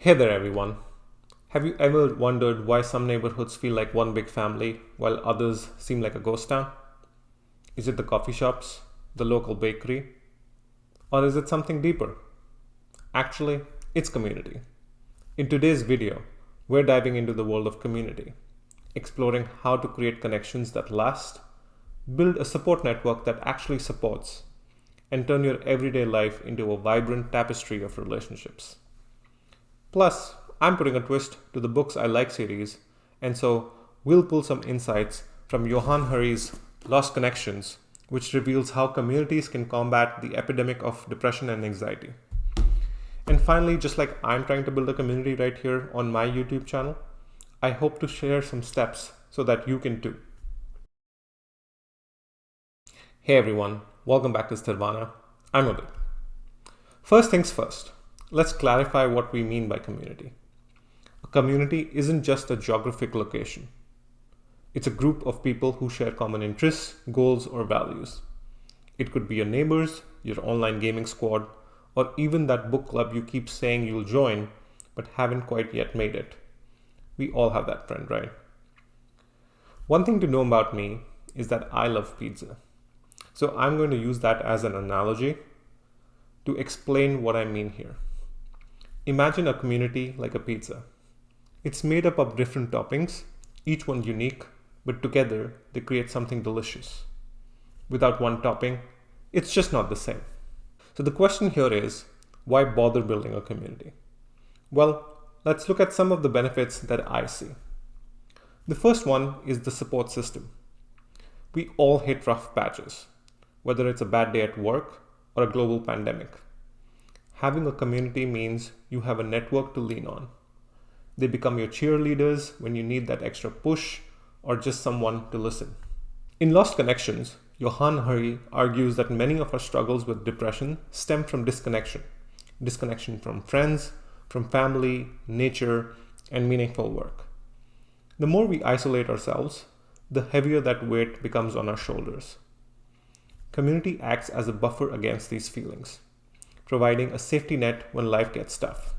Hey there, everyone. Have you ever wondered why some neighborhoods feel like one big family while others seem like a ghost town? Is it the coffee shops, the local bakery, or is it something deeper? Actually, it's community. In today's video, we're diving into the world of community, exploring how to create connections that last, build a support network that actually supports, and turn your everyday life into a vibrant tapestry of relationships. Plus, I'm putting a twist to the Books I Like series, and so we'll pull some insights from Johann Hari's Lost Connections, which reveals how communities can combat the epidemic of depression and anxiety. And finally, just like I'm trying to build a community right here on my YouTube channel, I hope to share some steps so that you can too. Hey everyone, welcome back to Sthirvana. I'm Udit. First things first, let's clarify what we mean by community. A community isn't just a geographic location. It's a group of people who share common interests, goals, or values. It could be your neighbors, your online gaming squad, or even that book club you keep saying you'll join but haven't quite yet made it. We all have that friend, right? One thing to know about me is that I love pizza. So I'm going to use that as an analogy to explain what I mean here. Imagine a community like a pizza. It's made up of different toppings, each one unique, but together they create something delicious. Without one topping, it's just not the same. So the question here is, why bother building a community? Well, let's look at some of the benefits that I see. The first one is the support system. We all hit rough patches, whether it's a bad day at work or a global pandemic. Having a community means you have a network to lean on. They become your cheerleaders when you need that extra push or just someone to listen. In Lost Connections, Johann Hari argues that many of our struggles with depression stem from disconnection. Disconnection from friends, from family, nature, and meaningful work. The more we isolate ourselves, the heavier that weight becomes on our shoulders. Community acts as a buffer against these feelings, providing a safety net when life gets tough.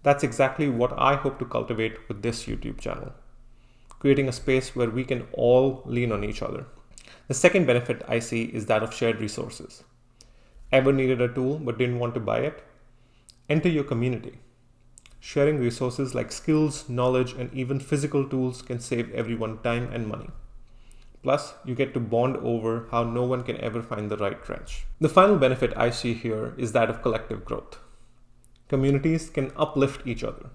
That's exactly what I hope to cultivate with this YouTube channel, creating a space where we can all lean on each other. The second benefit I see is that of shared resources. Ever needed a tool but didn't want to buy it? Enter your community. Sharing resources like skills, knowledge, and even physical tools can save everyone time and money. Plus, you get to bond over how no one can ever find the right trench. The final benefit I see here is that of collective growth. Communities can uplift each other.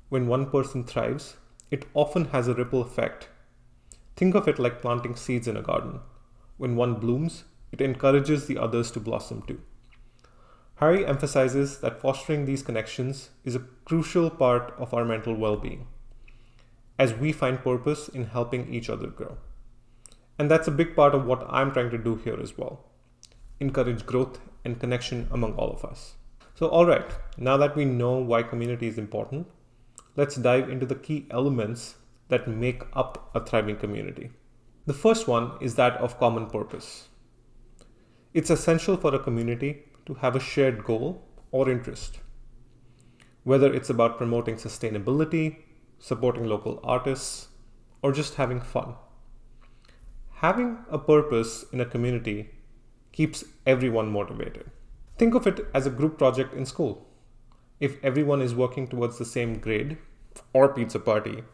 When one person thrives, it often has a ripple effect. Think of it like planting seeds in a garden. When one blooms, it encourages the others to blossom too. Hari emphasizes that fostering these connections is a crucial part of our mental well-being, as we find purpose in helping each other grow. And that's a big part of what I'm trying to do here as well. Encourage growth and connection among all of us. So alright, now that we know why community is important, let's dive into the key elements that make up a thriving community. The first one is that of common purpose. It's essential for a community to have a shared goal or interest. Whether it's about promoting sustainability, supporting local artists, or just having fun. Having a purpose in a community keeps everyone motivated. Think of it as a group project in school. If everyone is working towards the same grade or pizza party,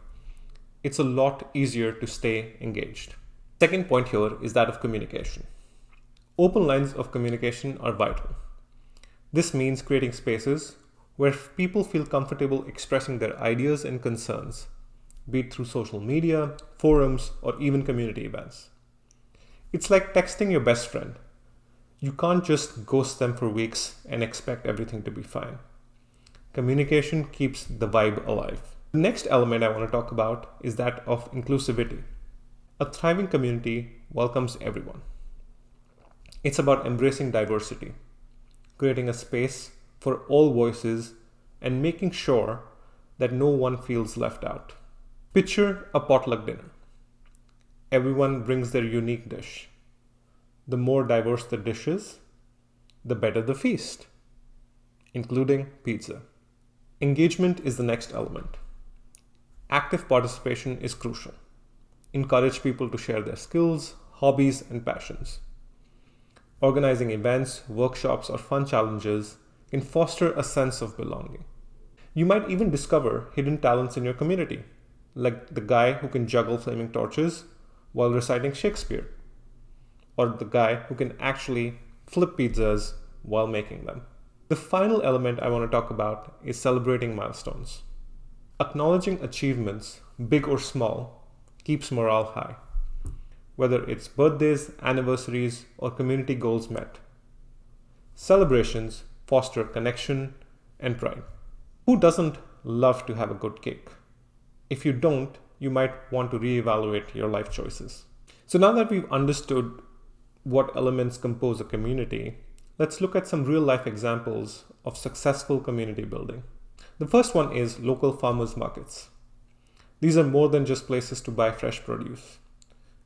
it's a lot easier to stay engaged. Second point here is that of communication. Open lines of communication are vital. This means creating spaces where people feel comfortable expressing their ideas and concerns, be it through social media, forums, or even community events. It's like texting your best friend. You can't just ghost them for weeks and expect everything to be fine. Communication keeps the vibe alive. The next element I want to talk about is that of inclusivity. A thriving community welcomes everyone. It's about embracing diversity, creating a space for all voices, and making sure that no one feels left out. Picture a potluck dinner. Everyone brings their unique dish. The more diverse the dishes, the better the feast, including pizza. Engagement is the next element. Active participation is crucial. Encourage people to share their skills, hobbies, and passions. Organizing events, workshops, or fun challenges can foster a sense of belonging. You might even discover hidden talents in your community, like the guy who can juggle flaming torches while reciting Shakespeare, or the guy who can actually flip pizzas while making them. The final element I want to talk about is celebrating milestones. Acknowledging achievements, big or small, keeps morale high, whether it's birthdays, anniversaries, or community goals met. Celebrations foster connection and pride. Who doesn't love to have a good cake? If you don't, you might want to reevaluate your life choices. So now that we've understood what elements compose a community, let's look at some real-life examples of successful community building. The first one is local farmers markets. These are more than just places to buy fresh produce.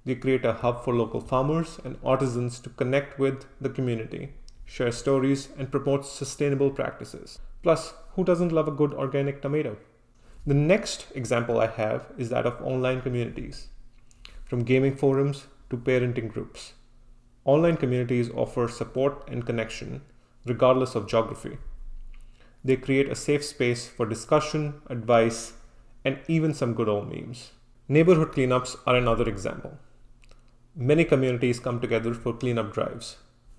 They create a hub for local farmers and artisans to connect with the community, share stories, and promote sustainable practices. Plus, who doesn't love a good organic tomato? The next example I have is that of online communities. From gaming forums to parenting groups, online communities offer support and connection regardless of geography. They create a safe space for discussion, advice, and even some good old memes. Neighborhood cleanups are another example. Many communities come together for cleanup drives,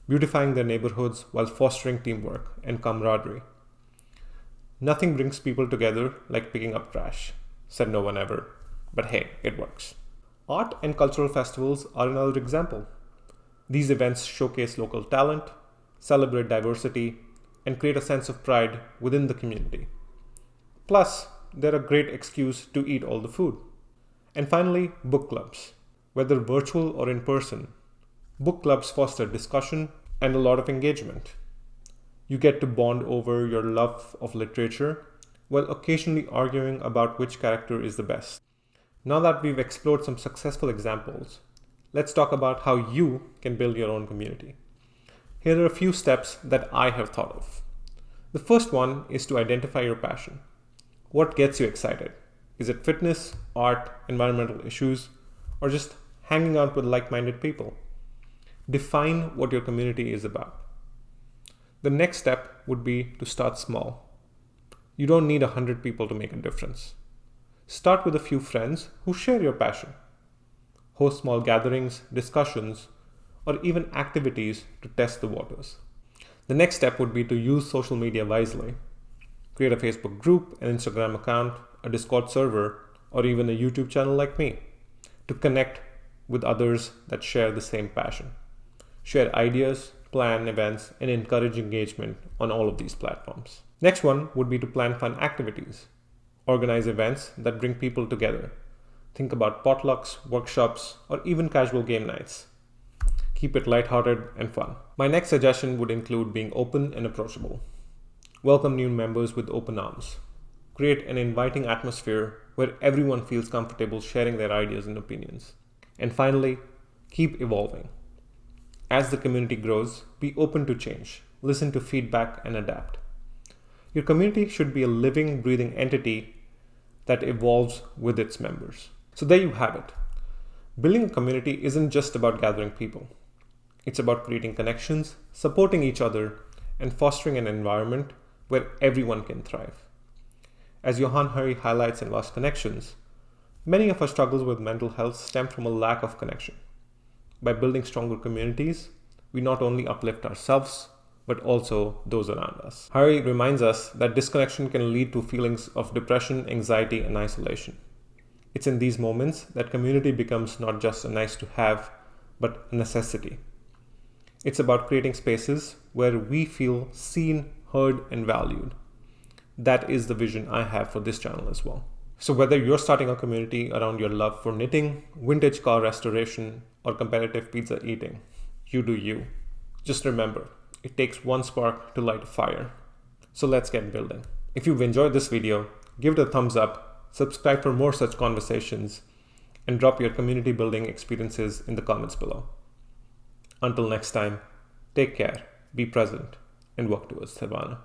beautifying their neighborhoods while fostering teamwork and camaraderie. Nothing brings people together like picking up trash, said no one ever. But hey, it works. Art and cultural festivals are another example. These events showcase local talent, celebrate diversity, and create a sense of pride within the community. Plus, they're a great excuse to eat all the food. And finally, book clubs. Whether virtual or in person, book clubs foster discussion and a lot of engagement. You get to bond over your love of literature while occasionally arguing about which character is the best. Now that we've explored some successful examples, let's talk about how you can build your own community. Here are a few steps that I have thought of. The first one is to identify your passion. What gets you excited? Is it fitness, art, environmental issues, or just hanging out with like-minded people? Define what your community is about. The next step would be to start small. You don't need 100 people to make a difference. Start with a few friends who share your passion. Host small gatherings, discussions, or even activities to test the waters. The next step would be to use social media wisely. Create a Facebook group, an Instagram account, a Discord server, or even a YouTube channel like me to connect with others that share the same passion. Share ideas, plan events, and encourage engagement on all of these platforms. Next one would be to plan fun activities. Organize events that bring people together. Think about potlucks, workshops, or even casual game nights. Keep it lighthearted and fun. My next suggestion would include being open and approachable. Welcome new members with open arms. Create an inviting atmosphere where everyone feels comfortable sharing their ideas and opinions. And finally, keep evolving. As the community grows, be open to change, listen to feedback, and adapt. Your community should be a living, breathing entity that evolves with its members. So there you have it. Building a community isn't just about gathering people. It's about creating connections, supporting each other, and fostering an environment where everyone can thrive. As Johann Hari highlights in Lost Connections, many of our struggles with mental health stem from a lack of connection. By building stronger communities, we not only uplift ourselves, but also those around us. Hari reminds us that disconnection can lead to feelings of depression, anxiety, and isolation. It's in these moments that community becomes not just a nice to have, but a necessity. It's about creating spaces where we feel seen, heard, and valued. That is the vision I have for this channel as well. So whether you're starting a community around your love for knitting, vintage car restoration, or competitive pizza eating, you do you. Just remember, it takes one spark to light a fire. So let's get building. If you've enjoyed this video, give it a thumbs up, subscribe for more such conversations, and drop your community building experiences in the comments below. Until next time, take care, be present, and work towards Sthirvana.